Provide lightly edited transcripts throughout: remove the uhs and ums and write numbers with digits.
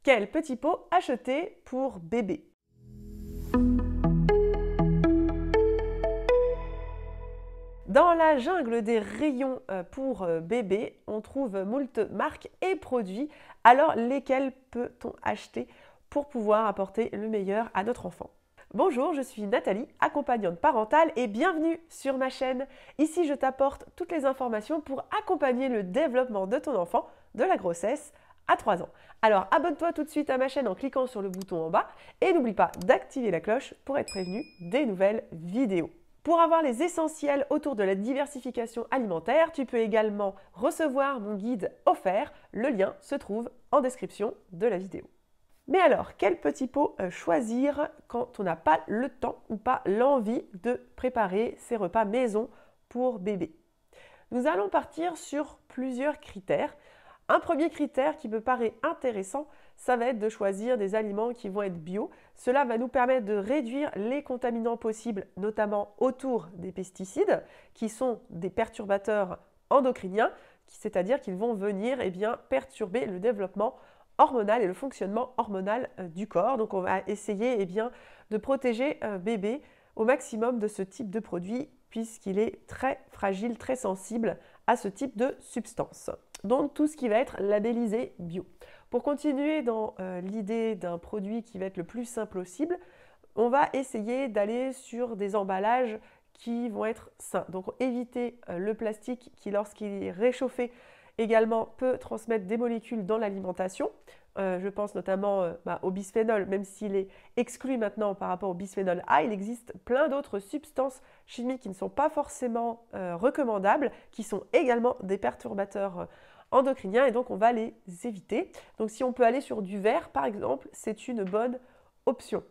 Quel petit pot acheter pour bébé? Dans la jungle des rayons pour bébé, on trouve moult marques et produits. Alors, lesquels peut-on acheter pour pouvoir apporter le meilleur à notre enfant? Bonjour, je suis Nathalie, accompagnante parentale et bienvenue sur ma chaîne. Ici, je t'apporte toutes les informations pour accompagner le développement de ton enfant de la grossesse à 3 ans. Alors, abonne-toi tout de suite à ma chaîne en cliquant sur le bouton en bas et n'oublie pas d'activer la cloche pour être prévenu des nouvelles vidéos. Pour avoir les essentiels autour de la diversification alimentaire, tu peux également recevoir mon guide offert. Le lien se trouve en description de la vidéo. Mais alors, quel petit pot choisir quand on n'a pas le temps ou pas l'envie de préparer ses repas maison pour bébé? Nous allons partir sur plusieurs critères. Un premier critère qui me paraît intéressant, ça va être de choisir des aliments qui vont être bio. Cela va nous permettre de réduire les contaminants possibles, notamment autour des pesticides, qui sont des perturbateurs endocriniens, c'est-à-dire qu'ils vont venir perturber le développement hormonal et le fonctionnement hormonal du corps. Donc on va essayer de protéger bébé au maximum de ce type de produit, puisqu'il est très fragile, très sensible à ce type de substance. Donc tout ce qui va être labellisé bio. Pour continuer dans l'idée d'un produit qui va être le plus simple possible, on va essayer d'aller sur des emballages qui vont être sains. Donc éviter le plastique qui, lorsqu'il est réchauffé, également peut transmettre des molécules dans l'alimentation. Je pense notamment au bisphénol, même s'il est exclu maintenant par rapport au bisphénol A, il existe plein d'autres substances chimiques qui ne sont pas forcément recommandables, qui sont également des perturbateurs endocriniens et donc on va les éviter. Donc si on peut aller sur du verre par exemple, c'est une bonne option.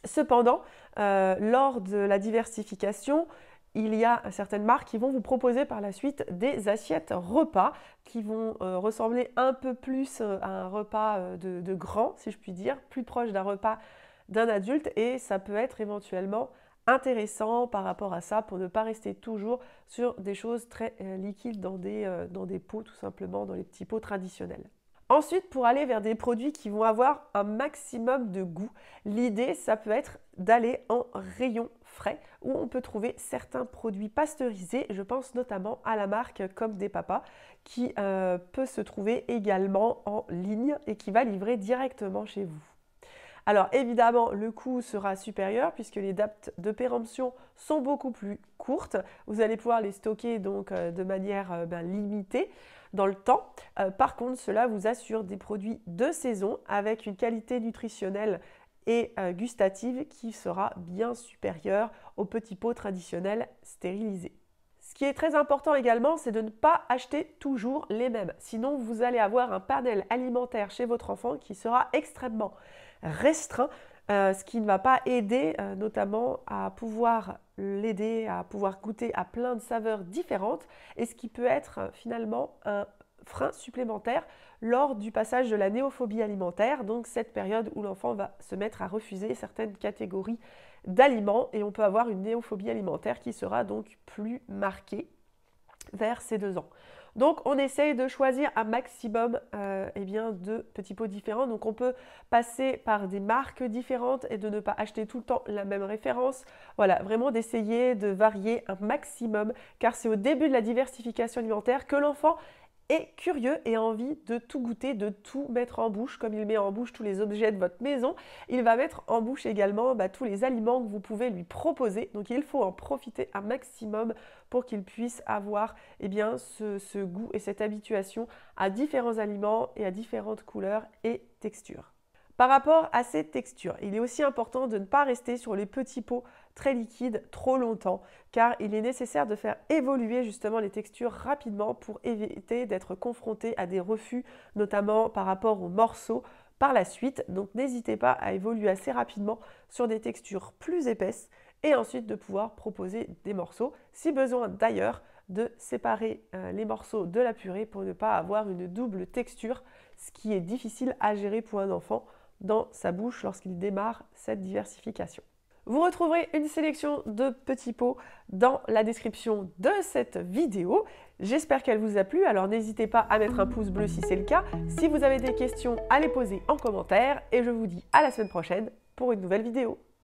Cependant, lors de la diversification, il y a certaines marques qui vont vous proposer par la suite des assiettes repas qui vont ressembler un peu plus à un repas de grand, si je puis dire, plus proche d'un repas d'un adulte et ça peut être éventuellement intéressant par rapport à ça pour ne pas rester toujours sur des choses très liquides dans des pots tout simplement, dans les petits pots traditionnels. Ensuite, pour aller vers des produits qui vont avoir un maximum de goût, l'idée, ça peut être d'aller en rayon frais où on peut trouver certains produits pasteurisés. Je pense notamment à la marque Comme des Papas qui peut se trouver également en ligne et qui va livrer directement chez vous. Alors évidemment, le coût sera supérieur puisque les dates de péremption sont beaucoup plus courtes. Vous allez pouvoir les stocker donc de manière limitée dans le temps. Par contre, cela vous assure des produits de saison avec une qualité nutritionnelle et gustative qui sera bien supérieure aux petits pots traditionnels stérilisés. Ce qui est très important également, c'est de ne pas acheter toujours les mêmes. Sinon, vous allez avoir un panel alimentaire chez votre enfant qui sera extrêmement restreint, ce qui ne va pas aider notamment à pouvoir l'aider à pouvoir goûter à plein de saveurs différentes et ce qui peut être finalement un frein supplémentaire lors du passage de la néophobie alimentaire, donc cette période où l'enfant va se mettre à refuser certaines catégories d'aliments et on peut avoir une néophobie alimentaire qui sera donc plus marquée vers ces 2 ans. Donc on essaye de choisir un maximum de petits pots différents. Donc on peut passer par des marques différentes et de ne pas acheter tout le temps la même référence. Voilà, vraiment d'essayer de varier un maximum car c'est au début de la diversification alimentaire que l'enfant est curieux et a envie de tout goûter, de tout mettre en bouche. Comme il met en bouche tous les objets de votre maison, il va mettre en bouche également tous les aliments que vous pouvez lui proposer. Donc il faut en profiter un maximum pour qu'il puisse avoir ce goût et cette habituation à différents aliments et à différentes couleurs et textures. Par rapport à ces textures, il est aussi important de ne pas rester sur les petits pots très liquides trop longtemps car il est nécessaire de faire évoluer justement les textures rapidement pour éviter d'être confronté à des refus, notamment par rapport aux morceaux par la suite. Donc n'hésitez pas à évoluer assez rapidement sur des textures plus épaisses et ensuite de pouvoir proposer des morceaux. Si besoin d'ailleurs, de séparer les morceaux de la purée pour ne pas avoir une double texture, ce qui est difficile à gérer pour un enfant dans sa bouche lorsqu'il démarre cette diversification. Vous retrouverez une sélection de petits pots dans la description de cette vidéo. J'espère qu'elle vous a plu, alors n'hésitez pas à mettre un pouce bleu si c'est le cas. Si vous avez des questions, à les poser en commentaire et je vous dis à la semaine prochaine pour une nouvelle vidéo.